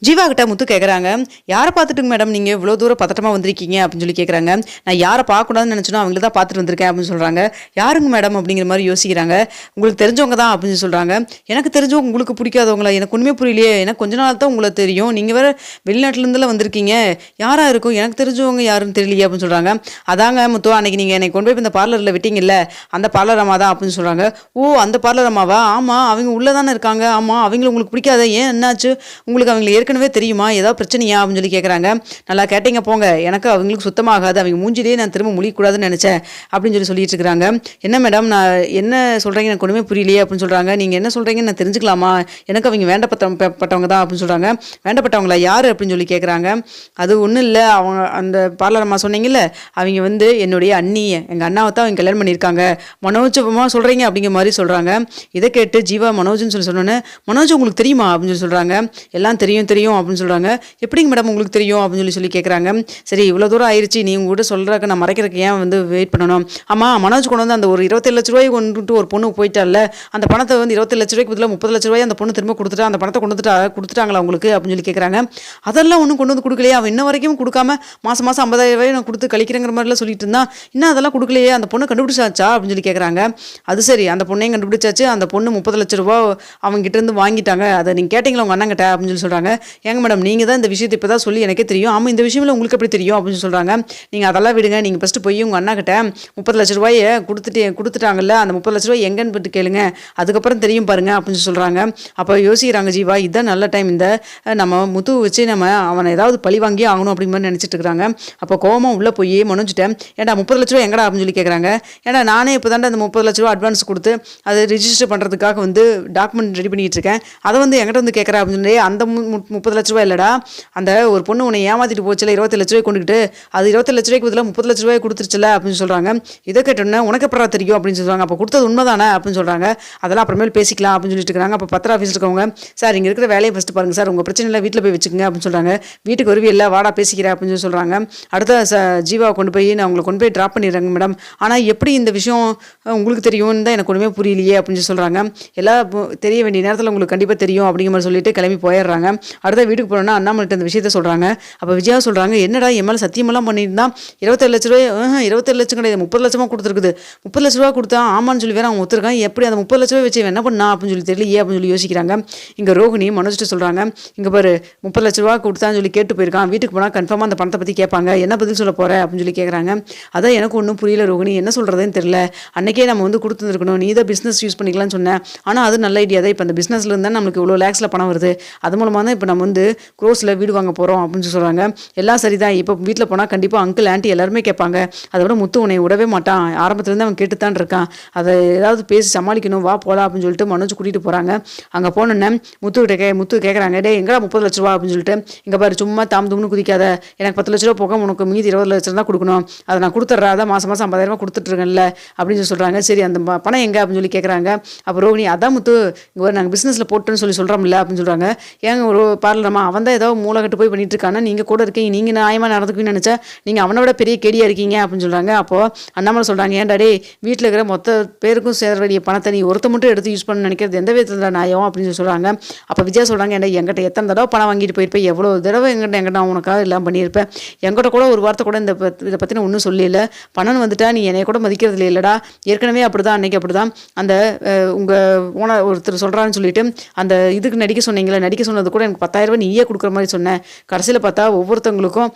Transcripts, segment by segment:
ஜீவா கிட்ட முத்து கேட்குறாங்க, யாரை பார்த்துட்டுங்க மேடம் நீங்கள் இவ்வளோ தூரம் பதட்டமாக வந்திருக்கீங்க அப்படின்னு சொல்லி கேட்குறாங்க. நான் யாரை பார்க்கக்கூடாதுன்னு நினச்சனோ அவங்கள தான் பார்த்துட்டு வந்திருக்கேன் அப்படின்னு சொல்கிறாங்க. யாருங்க மேடம் அப்படிங்கிற மாதிரி யோசிக்கிறாங்க. உங்களுக்கு தெரிஞ்சவங்க தான் அப்படின்னு சொல்கிறாங்க. எனக்கு தெரிஞ்சவங்க உங்களுக்கு பிடிக்காதவங்களா? எனக்கு ஒன்றுமே புரியலையே, எனக்கு கொஞ்ச நாள் தான் உங்களை தெரியும், நீங்கள் வேறு வெளிநாட்டிலேருந்துலாம் வந்திருக்கீங்க, யாராக இருக்கும், எனக்கு தெரிஞ்சவங்க யாருன்னு தெரியலையே அப்படின்னு சொல்கிறாங்க. அதாங்க முத்து, அன்னைக்கு நீங்கள் என்னை கொண்டு போய் இந்த பார்லரில் விட்டீங்கல்ல, அந்த பார்லர் அம்மா தான் அப்படின்னு சொல்கிறாங்க. ஓ, அந்த பார்லர் அம்மாவா? ஆமாம், அவங்க உள்ளே தானே இருக்காங்க. ஆமாம், அவங்கள உங்களுக்கு பிடிக்காத, ஏன் என்னாச்சு உங்களுக்கு? அவங்களை ஏற்கனவே தெரியுமா, ஏதாவது பிரச்சனையா அப்படின்னு சொல்லி கேட்குறாங்க. நல்லா கேட்டீங்க போங்க, எனக்கு அவங்களுக்கு சுத்தமாகாது, அவங்க மூஞ்சிலே நான் திரும்ப முழிக்கூடாதுன்னு நினச்சேன் அப்படின்னு சொல்லிட்டு இருக்கிறாங்க. என்ன மேடம், நான் என்ன சொல்கிறீங்க எனக்கு ஒன்றுமே புரியலையே அப்படின்னு சொல்கிறாங்க. நீங்கள் என்ன சொல்கிறீங்கன்னு நான் தெரிஞ்சுக்கலாமா? எனக்கு அவங்க வேண்டப்பட்டவங்க தான் அப்படின்னு சொல்கிறாங்க. வேண்டப்பட்டவங்களா? யார் அப்படின்னு சொல்லி கேட்குறாங்க. அது ஒன்றும் இல்லை, அவங்க அந்த பார்லர் அம்மா சொன்னீங்கல்ல, அவங்க என்னுடைய அண்ணி, எங்கள் அண்ணாவை தான் அவங்க கல்யாணம் பண்ணியிருக்காங்க. மனோஜமா சொல்கிறீங்க அப்படிங்கிற மாதிரி சொல்கிறாங்க. இதை கேட்டு ஜீவா மனோஜ்னு சொன்னோன்னே, மனோஜ் உங்களுக்கு தெரியுமா அப்படின்னு சொல்கிறாங்க. எல்லாம் தெரியும் தெரியும் அப்படின்னு சொல்கிறாங்க. எப்படிங்க மேடம் உங்களுக்கு தெரியும் அப்படின்னு சொல்லி கேட்குறாங்க. சரி, இவ்வளோ தூரம் ஆயிடுச்சு, நீ உங்கள்கிட்ட சொல்கிறக்கு நான் மறைக்கிறதுக்கு ஏன் வெயிட் பண்ணணும்? ஆமாம், மனோஜ் கொண்டு வந்து அந்த ஒரு 27 லட்ச ரூபாய் கொண்டுட்டு ஒரு பொண்ணு போயிட்டால, அந்த பணத்தை 27 லட்ச ரூபாய்க்கு பதிலாக 30 லட்ச ரூபாய் அந்த பொண்ணு திரும்ப கொடுத்துட்டா, அந்த பணத்தை கொடுத்துட்டாங்களா உங்களுக்கு அப்படின்னு சொல்லி கேட்குறாங்க. அதெல்லாம் ஒன்றும் கொண்டு வந்து கொடுக்கலையே, அவன் இன்ன வரைக்கும் கொடுக்காம மாதம் 50,000 ரூபாய் நான் கொடுத்து கழிக்கிறேங்கிற மாதிரிலாம் சொல்லிட்டு இருந்தான், இன்னும் அதெல்லாம் கொடுக்கலையே, அந்த பொண்ணு கண்டுபிடிச்சாச்சா அப்படின்னு சொல்லி கேட்குறாங்க. அது சரி, அந்த பொண்ணையும் கண்டுபிடிச்சாச்சு, அந்த பொண்ணு 30 லட்ச ரூபா அவங்க கிட்ட இருந்து வாங்கிட்டாங்க, அதை நீங்கள் கேட்டிங்களா உங்கள் அண்ணங்கிட்ட அப்படின்னு சொல்கிறாங்க. ஏங்க மேடம், நீங்கள் தான் இந்த விஷயத்தை இப்போ தான் சொல்லி எனக்கே தெரியும். ஆமாம், இந்த விஷயம்ல உங்களுக்கு எப்படி தெரியும் அப்படின்னு சொல்கிறாங்க. நீங்கள் அதெல்லாம் விடுங்க, நீங்கள் ஃபஸ்ட்டு போய் உங்கள் அண்ணா கிட்ட 30 லட்ச ரூபாயை கொடுத்துட்டாங்கல்ல, அந்த 30 லட்ச ரூபாய் எங்கன்னு போட்டு கேளுங்க, அதுக்கப்புறம் தெரியும் பாருங்க அப்படின்னு சொல்கிறாங்க. அப்போ யோசிக்கிறாங்க ஜீவா, இதுதான் நல்ல டைம், இந்த நம்ம முத்து வச்சு நம்ம அவனை ஏதாவது பழி வாங்கி ஆகணும் அப்படிங்கிற மாதிரி நினச்சிட்டு இருக்கிறாங்க. அப்போ கோவமாக உள்ளே போய் மனோஜிட்டேன், ஏன்டா 30 லட்ச ரூபா எங்கடா அப்படின்னு சொல்லி கேட்குறாங்க. ஏன்னா நானே இப்போ தாண்டா அந்த 30 லட்ச ரூபா அட்வான்ஸ் கொடுத்து அதை ரிஜிஸ்டர் பண்ணுறதுக்காக டாக்குமெண்ட் ரெடி பண்ணிட்டு இருக்கேன், அதை என்கிட்ட கேட்குறேன் அப்படின்னு சொல்லி. அந்த 30 லட்ச ரூபாய் இல்லைடா, அந்த ஒரு பொண்ணு உன்னை ஏமாத்திட்டு போச்சுல 27 லட்ச ரூபாய் கொண்டுக்கிட்டு, அது 27 லட்ச ரூபாய்க்கு பதிலாக 30 லட்ச ரூபாய் கொடுத்துருச்சுல அப்படின்னு சொல்கிறாங்க. இதை கேட்டோன்னே உனக்கு எப்படா தெரியும் அப்படின்னு சொல்கிறாங்க. அப்போ கொடுத்தது உண்மைதானே அப்படின்னு சொல்கிறாங்க. அதெல்லாம் அப்புறமேல் பேசிக்கலாம் அப்படின்னு சொல்லிட்டு இருக்காங்க. அப்போ பத்திர ஆஃபீஸில் இருக்கவங்க, சார் இங்கே இருக்கிற வேலையை ஃபஸ்ட்டு பாருங்கள் சார், உங்கள் பிரச்சனை இல்லை வீட்டில் போய் வச்சுக்கோங்க அப்படின்னு சொல்கிறாங்க. வீட்டுக்கு வருவி இல்லை, வாடா பேசிக்கிறேன் அப்படின்னு சொல்கிறாங்க. அடுத்த ஜீவாவை கொண்டு போய் நான் உங்களை கொண்டு போய் ட்ராப் பண்ணிடுறேங்க மேடம், ஆனால் எப்படி இந்த விஷயம் உங்களுக்கு தெரியும்னு தான் எனக்கு ஒன்றுமே புரியலையே அப்படின்னு சொல்கிறாங்க. எல்லாம் தெரிய வேண்டிய நேரத்தில் உங்களுக்கு கண்டிப்பாக தெரியும் அப்படிங்கிற மாதிரி சொல்லிட்டு கிளம்பி போயிடுறாங்க. அடுத்த வீட்டுக்கு போனோன்னா அண்ணாமலைட்ட இந்த விஷயத்த சொல்கிறாங்க. அப்போ விஜயா சொல்கிறாங்க, என்னடா என் மேலே சத்தியமெல்லாம் பண்ணியிருந்தா 27 லட்ச ரூபாய், 27 லட்சம் கிடையாது 30 லட்சமாக கொடுத்துருக்குது, 30 லட்ச ரூபா கொடுத்தா ஆமான்னு சொல்லி வேற அவன் ஒத்துருக்கான், எப்படி அந்த 30 லட்ச ரூபாய் வச்சு என்ன பண்ணா அப்படின்னு சொல்லி தெரியலையே அப்படின்னு சொல்லி யோசிக்கிறாங்க. இங்கே ரோகிணி மனோஜ்ட்டு சொல்கிறாங்க, இங்கே பாரு 30 லட்ச ரூபா கொடுத்தான்னு சொல்லி கேட்டு போயிருக்கான், வீட்டுக்கு போனால் கன்ஃபார்மாக அந்த பணத்தை பற்றி கேட்பாங்க, என்ன பதில் சொல்ல போகிற அப்படின்னு சொல்லி கேட்குறாங்க. அதான் எனக்கு ஒன்றும் புரியல ரோகிணி, என்ன சொல்கிறதுன்னு தெரியல, அன்றைக்கே நம்ம கொடுத்துருக்கணும், நீ தான் பிஸ்னஸ் யூஸ் பண்ணிக்கலாம்னு சொன்னேன், ஆனால் அது நல்ல ஐடியா தான், இப்போ அந்த பிஸ்னஸில் இருந்தால் நம்மளுக்கு இவ்வளோ லேக்ஸில் பணம் வருது, அது மூலமாக தான் இப்போ நம்ம க்ரோஸில் வீடு வாங்க போகிறோம் அப்படின்னு சொல்கிறாங்க. எல்லாம் சரிதான், இப்போ வீட்டில் போனால் கண்டிப்பாக அங்கிள் ஆண்டி எல்லாருமே கேட்பாங்க, அதை விட முத்து உன்னை விடவே மாட்டான், ஆரம்பத்துலேருந்து அவன் கேட்டுத்தான் இருக்கான், அதை ஏதாவது பேசி சமாளிக்கணும், வா போகலாம் அப்படின்னு சொல்லிட்டு மனோஜ் கூட்டிகிட்டு போகிறாங்க. அங்கே போனோன்னே முத்து கேட்குறாங்க, டே எங்கடா 30 லட்ச ரூபா அப்படின்னு சொல்லிட்டு. இங்கே பாரு சும்மா தாம்தும்னு குதிக்காத, எனக்கு 10 லட்ச ரூபா போக உனக்கு மீதி 20 லட்சம் தான் கொடுக்கணும், அதை நான் கொடுத்துட்றேன், அதான் மாதம் 50,000 ரூபா கொடுத்துட்ருக்கேன்ல அப்படின்னு சொல்கிறாங்க. சரி, அந்த பணம் எங்கே அப்படின்னு சொல்லி கேட்குறாங்க. அப்போ ரோகிணி, அதான் முத்து இங்கே நாங்கள் பிஸ்னஸில் போட்டுன்னு சொல்கிறோம்ல அப்படின்னு சொல்கிறாங்க. ஏங்க ஒரு பார்லரமா, அவன் தான் ஏதோ மூளைக்கட்டு போய் பண்ணிட்டு இருக்கானா, நீங்கள் கூட இருக்கீங்க, நீங்கள் நியாயமாக நடந்துக்குவீங்கன்னு நினச்சா நீங்கள் அவனை விட பெரிய கேடியாக இருக்கீங்க அப்படின்னு சொல்கிறாங்க. அப்போது அண்ணாமலை சொல்கிறாங்க, ஏன்டாடே வீட்டில் இருக்கிற மொத்த பேருக்கும் சேர வேண்டிய பணத்தை நீ ஒருத்த மட்டும் எடுத்து யூஸ் பண்ண நினைக்கிறது எந்த விதத்தில் நியாயம் அப்படின்னு சொல்கிறாங்க. அப்போ விஜயா சொல்கிறாங்க, ஏன்டா என்கிட்ட எத்தனை தடவை பணம் வாங்கிட்டு போயிருப்பேன், எவ்வளோ தடவை என்கிட்ட நான் உனக்காக எல்லாம் பண்ணியிருப்பேன், என்கிட்ட கூட ஒரு வார்த்தை கூட இதை பற்றி நான் ஒன்றும் சொல்லல, பணம் வந்துட்டா நீ என்னை கூட மதிக்கிறது இல்லைடா, ஏற்கனவே அப்படி தான் அன்றைக்கி அப்படி தான் அந்த உங்கள் ஓனர் ஒருத்தர் சொல்கிறான்னு சொல்லிட்டு அந்த இதுக்கு நடிக்க சொன்னீங்களே, நடிக்க சொன்னது கூட எனக்கு 10,000 ரூபாய் நீயே கொடுக்குற மாதிரி சொன்னேன், கடைசியில் பார்த்தா ஒவ்வொருத்தவங்களுக்கும்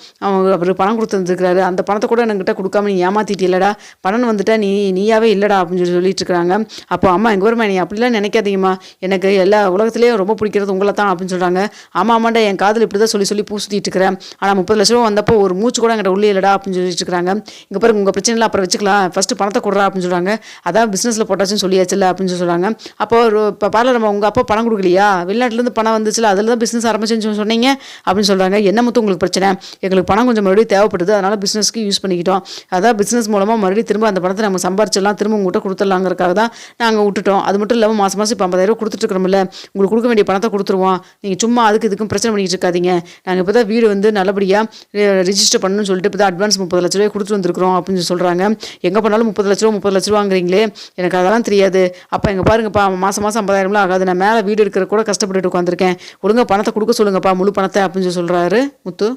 அவர் பணம் கொடுத்துருந்துருக்காரு, அந்த பணத்தை கூட என்கிட்ட கொடுக்காம நீ ஏமாத்திட்டு இல்லைடா, பணம் வந்துட்டா நீயாவே இல்லைடா அப்படின்னு சொல்லிட்டு இருக்கிறாங்க. அப்போ அம்மா எங்கள் ஊர்மா நீ அப்படிலாம் நினைக்காதீங்கம்மா, எனக்கு எல்லா உலகத்துலேயும் ரொம்ப பிடிக்கிறது உங்களை தான் அப்படின்னு சொல்கிறாங்க. ஆமாண்டா, என் காதில் இப்படி தான் சொல்லி பூசிட்டு இருக்கிறேன், ஆனால் 30 லட்ச ரூபா வந்தப்போ ஒரு மூச்சு கூட என்கிட்ட உள்ளே இல்லைடா அப்படின்னு சொல்லிட்டு இருக்கிறாங்க. இங்கே பாருங்க உங்கள் பிரச்சனைலாம் அப்புறம் வச்சுக்கலாம், ஃபஸ்ட்டு பணத்தை கொடுறா அப்படின்னு சொல்கிறாங்க. அதான் பிஸ்னஸில் போட்டாச்சுன்னு சொல்லியாச்சுல்ல அப்படின்னு சொல்கிறாங்க. அப்போ இப்போ பார்லர் உங்கள் அப்பா பணம் கொடுக்கலையா, வெளிநாட்டிலேருந்து பணம் வந்துச்சுல, அதில் தான் பிஸ்னஸ் ஆரம்பிச்சுன்னு சொன்னீங்க அப்படின்னு சொல்கிறாங்க. என்ன மொத்தம் உங்களுக்கு பிரச்சனை, எங்களுக்கு பணம் கொஞ்சம் மறுபடியும் தேவைப்படுது, அதனால் பிஸ்னஸ்க்கு யூஸ் பண்ணிக்கிட்டோம், அதான் பிஸ்னஸ் மூலமாக மறுபடியும் திரும்ப அந்த பணத்தை நம்ம சம்பாரிச்சிடலாம், திரும்ப உங்கள்கிட்ட கொடுத்துடலாங்கிறதுக்காக தான் நாங்கள் விட்டுட்டோம். அது மட்டும் இல்லாமல் மாதம் இப்போ 50,000 ரூபா கொடுத்துட்ருக்கிறோம்ல, உங்களுக்கு கொடுக்க வேண்டிய பணத்தை கொடுத்துருவோம், நீங்கள் சும்மா இதுக்கும் பிரச்சனை பண்ணிக்கிட்டு இருக்காதீங்க, நாங்கள் இப்போ தான் வீடு நல்லபடியாக ரிஜிஸ்டர் பண்ணணும்னு சொல்லிட்டு இப்போ தான் அட்வான்ஸ் 30 லட்ச ரூபாய் கொடுத்துட்டு வந்திருக்கிறோம் அப்படின்னு சொல்கிறாங்க. எங்கே பண்ணாலும் 30 லட்ச ரூபாங்கிறீங்களே, எனக்கு அதெல்லாம் தெரியாது, அப்போ எங்கள் பாருங்கப்பா மாதம் 50,000 ஆகாது, நான் மேலே வீடு இருக்கிற கூட கஷ்டப்பட்டுட்டு உட்காந்துருக்கேன், ஒழுங்காக பணத்தை கொடுக்க சொல்லுங்கப்பா முழு பணத்தை அப்படின்னு சொல்லி சொல்கிறாரு முத்து.